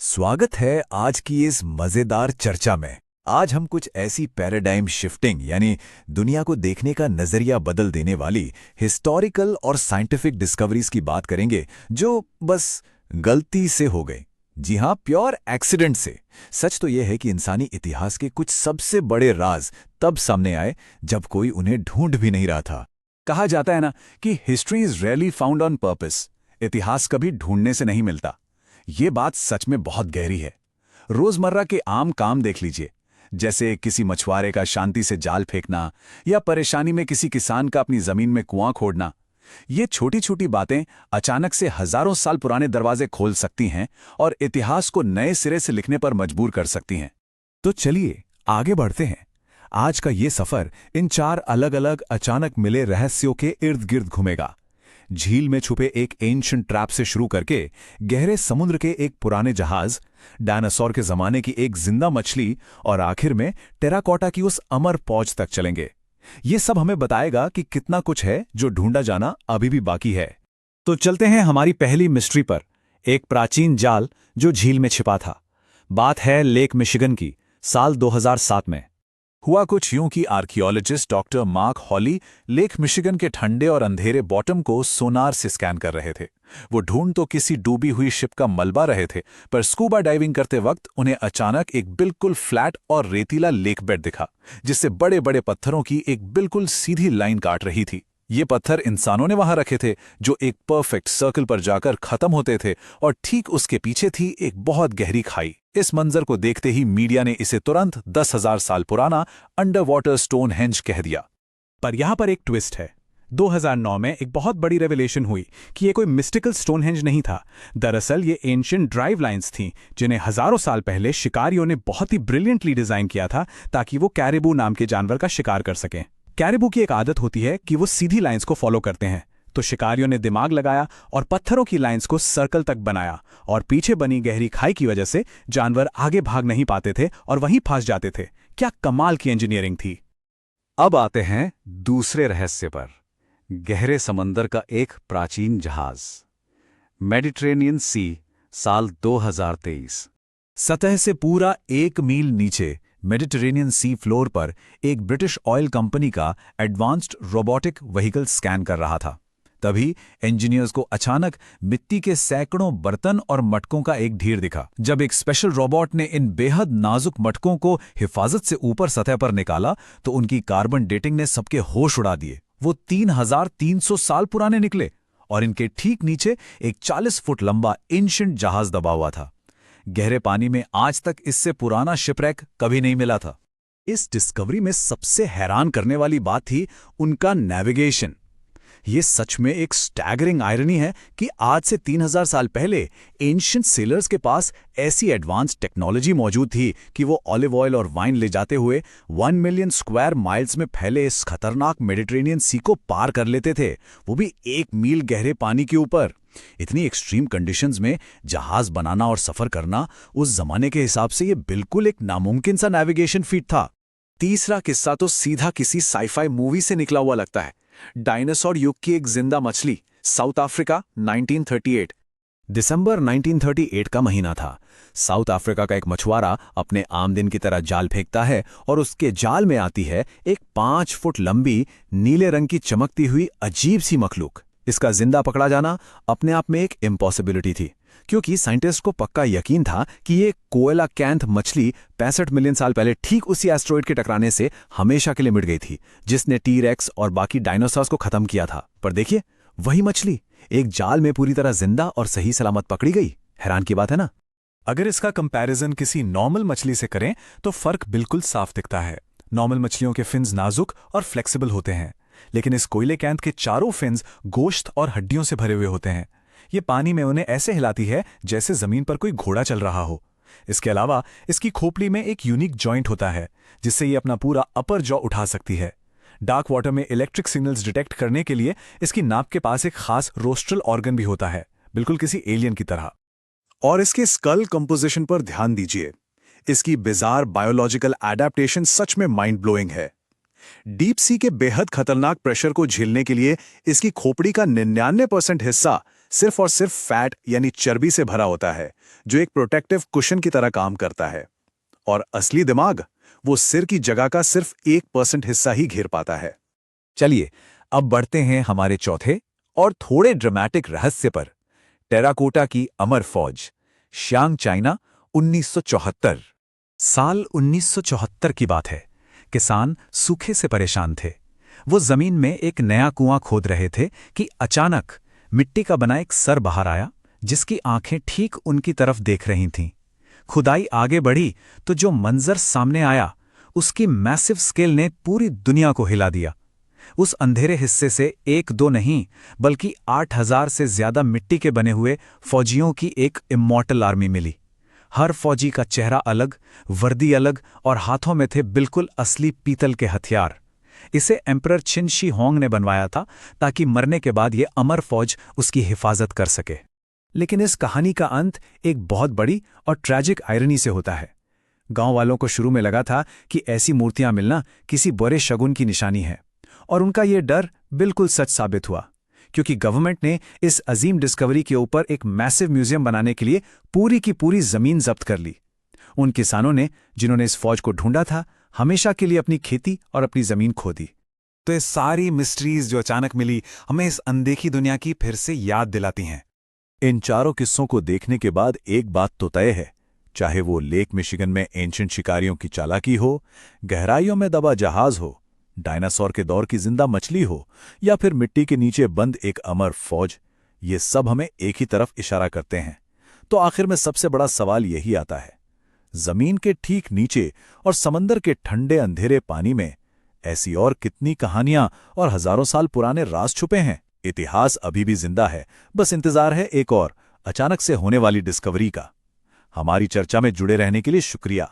स्वागत है आज की इस मजेदार चर्चा में। आज हम कुछ ऐसी पैराडाइम शिफ्टिंग यानी दुनिया को देखने का नजरिया बदल देने वाली हिस्टोरिकल और साइंटिफिक डिस्कवरीज की बात करेंगे जो बस गलती से हो गई। जी हाँ, प्योर एक्सीडेंट से। सच तो यह है कि इंसानी इतिहास के कुछ सबसे बड़े राज तब सामने आए जब कोई उन्हें ढूंढ भी नहीं रहा था। कहा जाता है ना कि history is rarely found on purpose. इतिहास कभी ढूंढने से नहीं मिलता। ये बात सच में बहुत गहरी है। रोजमर्रा के आम काम देख लीजिए, जैसे किसी मछुआरे का शांति से जाल फेंकना या परेशानी में किसी किसान का अपनी जमीन में कुआं खोदना। ये छोटी छोटी बातें अचानक से हजारों साल पुराने दरवाजे खोल सकती हैं और इतिहास को नए सिरे से लिखने पर मजबूर कर सकती हैं। तो चलिए आगे बढ़ते हैं। आज का ये सफर इन 4 अलग अलग अचानक मिले रहस्यों के इर्द गिर्द घूमेगा। झील में छुपे एक एंशिएंट ट्रैप से शुरू करके गहरे समुद्र के एक पुराने जहाज, डायनासोर के जमाने की एक जिंदा मछली और आखिर में टेराकोटा की उस अमर पौध तक चलेंगे। ये सब हमें बताएगा कि कितना कुछ है जो ढूंढा जाना अभी भी बाकी है। तो चलते हैं हमारी पहली मिस्ट्री पर, एक प्राचीन जाल जो झील में छिपा था। बात है लेक मिशिगन की, साल 2007 में। हुआ कुछ यूं कि आर्कियोलॉजिस्ट डॉक्टर मार्क हॉली लेक मिशिगन के ठंडे और अंधेरे बॉटम को सोनार से स्कैन कर रहे थे। वो ढूंढ तो किसी डूबी हुई शिप का मलबा रहे थे, पर स्कूबा डाइविंग करते वक्त उन्हें अचानक एक बिल्कुल फ्लैट और रेतीला लेक बेड दिखा, जिससे बड़े बड़े पत्थरों की एक बिल्कुल सीधी लाइन काट रही थी। ये पत्थर इंसानों ने वहां रखे थे, जो एक परफेक्ट सर्कल पर जाकर खत्म होते थे, और ठीक उसके पीछे थी एक बहुत गहरी खाई। इस मंजर को देखते ही मीडिया ने इसे तुरंत 10,000 साल पुराना अंडर वाटर स्टोनहेंज कह दिया। पर यहां पर एक ट्विस्ट है। 2009 में एक बहुत बड़ी रेवलेशन हुई कि ये कोई मिस्टिकल स्टोनहेंज नहीं था। दरअसल ये एंशिएंट ड्राइव लाइंस थीं, जिन्हें हजारों साल पहले शिकारियों ने बहुत ही ब्रिलियंटली डिजाइन किया था ताकि वो कैरिबू नाम के जानवर का शिकार कर सकें। कैरिबू की एक आदत होती है कि वो सीधी लाइंस को फॉलो करते हैं, तो शिकारियों ने दिमाग लगाया और पत्थरों की लाइंस को सर्कल तक बनाया, और पीछे बनी गहरी खाई की वजह से जानवर आगे भाग नहीं पाते थे और वहीं फंस जाते थे। क्या कमाल की इंजीनियरिंग थी। अब आते हैं दूसरे रहस्य पर, गहरे समंदर का एक प्राचीन जहाज। मेडिटेरेनियन सी, साल 2023। सतह से पूरा 1 मील नीचे मेडिटेरेनियन सी फ्लोर पर एक ब्रिटिश ऑयल कंपनी का एडवांस्ड रोबोटिक व्हीकल स्कैन कर रहा था। तभी इंजीनियर्स को अचानक मिट्टी के सैकड़ों बर्तन और मटकों का एक ढेर दिखा। जब एक स्पेशल रोबोट ने इन बेहद नाजुक मटकों को हिफाजत से ऊपर सतह पर निकाला तो उनकी कार्बन डेटिंग ने सबके होश उड़ा दिए। वो 3,300 साल पुराने निकले और इनके ठीक नीचे एक 40 फुट लंबा एंशिएंट जहाज दबा हुआ था। गहरे पानी में आज तक इससे पुराना शिपरेक कभी नहीं मिला था। इस डिस्कवरी में सबसे हैरान करने वाली बात थी उनका नेविगेशन। ये सच में एक स्टैगरिंग आयरनी है कि आज से 3,000 साल पहले एंशिएंट सेलर्स के पास ऐसी एडवांस टेक्नोलॉजी मौजूद थी कि वो ऑलिव ऑयल और वाइन ले जाते हुए 1 मिलियन स्क्वायर माइल्स में फैले इस खतरनाक मेडिटेरेनियन सी को पार कर लेते थे, वो भी 1 मील गहरे पानी के ऊपर। इतनी एक्सट्रीम कंडीशंस में जहाज बनाना और सफर करना उस जमाने के हिसाब से ये बिल्कुल एक नामुमकिन सा नेविगेशन फीट था। तीसरा किस्सा तो सीधा किसी साइफाई मूवी से निकला हुआ लगता है। डायनासोर युग की एक जिंदा मछली, साउथ अफ्रीका, 1938। दिसंबर 1938 का महीना था। साउथ अफ्रीका का एक मछुआरा अपने आम दिन की तरह जाल फेंकता है और उसके जाल में आती है एक 5 फुट लंबी नीले रंग की चमकती हुई अजीब सी मखलूक। इसका जिंदा पकड़ा जाना अपने आप में एक इम्पॉसिबिलिटी थी, क्योंकि साइंटिस्ट को पक्का यकीन था कि ये कोएला कैंथ मछली 65 मिलियन साल पहले ठीक उसी एस्ट्रॉइड के टकराने से हमेशा के लिए मिट गई थी, जिसने टी-रेक्स और बाकी डायनासोर्स को खत्म किया था। पर देखिए, वही मछली एक जाल में पूरी तरह जिंदा और सही सलामत पकड़ी गई। हैरान की बात है ना। अगर इसका कंपैरिजन किसी नॉर्मल मछली से करें तो फर्क बिल्कुल साफ दिखता है। नॉर्मल मछलियों के फिन्स नाजुक और फ्लेक्सिबल होते हैं, लेकिन इस कोयले कैंथ के चारों फिन्स गोश्त और हड्डियों से भरे हुए होते हैं। ये पानी में उन्हें ऐसे हिलाती है जैसे जमीन पर कोई घोड़ा चल रहा हो। इसके अलावा इसकी खोपड़ी में एक यूनिक जॉइंट होता है, जिससे ये अपना पूरा अपर जॉ उठा सकती है। डार्क वाटर में इलेक्ट्रिक सिग्नल्स डिटेक्ट करने के लिए इसकी नाक के पास एक खास रोस्ट्रल ऑर्गन भी होता है, बिल्कुल किसी एलियन की तरह। और इसके स्कल कंपोजिशन पर ध्यान दीजिए। इसकी बिजार बायोलॉजिकल एडेप्टेशन सच में माइंड ब्लोइंग है। डीप सी के बेहद खतरनाक प्रेशर को झेलने के लिए इसकी खोपड़ी का 99% हिस्सा सिर्फ और सिर्फ फैट यानी चर्बी से भरा होता है, जो एक प्रोटेक्टिव कुशन की तरह काम करता है। और असली दिमाग वो सिर की जगह का सिर्फ 1% हिस्सा ही घेर पाता है। चलिए अब बढ़ते हैं हमारे चौथे और थोड़े ड्रामेटिक रहस्य पर। टेराकोटा की अमर फौज, शियांग चाइना, 1974। साल 1974 की बात है। किसान सूखे से परेशान थे। वो जमीन में एक नया कुआं खोद रहे थे कि अचानक मिट्टी का बना एक सर बाहर आया, जिसकी आंखें ठीक उनकी तरफ देख रही थीं। खुदाई आगे बढ़ी तो जो मंजर सामने आया, उसकी मैसिव स्केल ने पूरी दुनिया को हिला दिया। उस अंधेरे हिस्से से एक दो नहीं बल्कि 8000 से ज्यादा मिट्टी के बने हुए फौजियों की एक इमॉर्टल आर्मी मिली। हर फौजी का चेहरा अलग, वर्दी अलग और हाथों में थे बिल्कुल असली पीतल के हथियार। इसे एम्परर छिन शी होंग ने बनवाया था ताकि मरने के बाद ये अमर फौज उसकी हिफाजत कर सके। लेकिन इस कहानी का अंत एक बहुत बड़ी और ट्रैजिक आयरनी से होता है। गांव वालों को शुरू में लगा था कि ऐसी मूर्तियां मिलना किसी बुरे शगुन की निशानी है, और उनका ये डर बिल्कुल सच साबित हुआ, क्योंकि गवर्नमेंट ने इस अजीम डिस्कवरी के ऊपर एक मैसिव म्यूजियम बनाने के लिए पूरी की पूरी जमीन जब्त कर ली। उन किसानों ने, जिन्होंने इस फौज को ढूंढा था, हमेशा के लिए अपनी खेती और अपनी जमीन खो दी। तो ये सारी मिस्ट्रीज जो अचानक मिली, हमें इस अनदेखी दुनिया की फिर से याद दिलाती हैं। इन चारों किस्सों को देखने के बाद एक बात तो तय है, चाहे वो लेक मिशिगन में एंशिएंट शिकारियों की चालाकी हो, गहराइयों में दबा जहाज हो, डायनासोर के दौर की जिंदा मछली हो, या फिर मिट्टी के नीचे बंद एक अमर फौज, ये सब हमें एक ही तरफ इशारा करते हैं। तो आखिर में सबसे बड़ा सवाल यही आता है, जमीन के ठीक नीचे और समंदर के ठंडे अंधेरे पानी में ऐसी और कितनी कहानियां और हजारों साल पुराने राज छुपे हैं? इतिहास अभी भी जिंदा है, बस इंतजार है एक और अचानक से होने वाली डिस्कवरी का। हमारी चर्चा में जुड़े रहने के लिए शुक्रिया।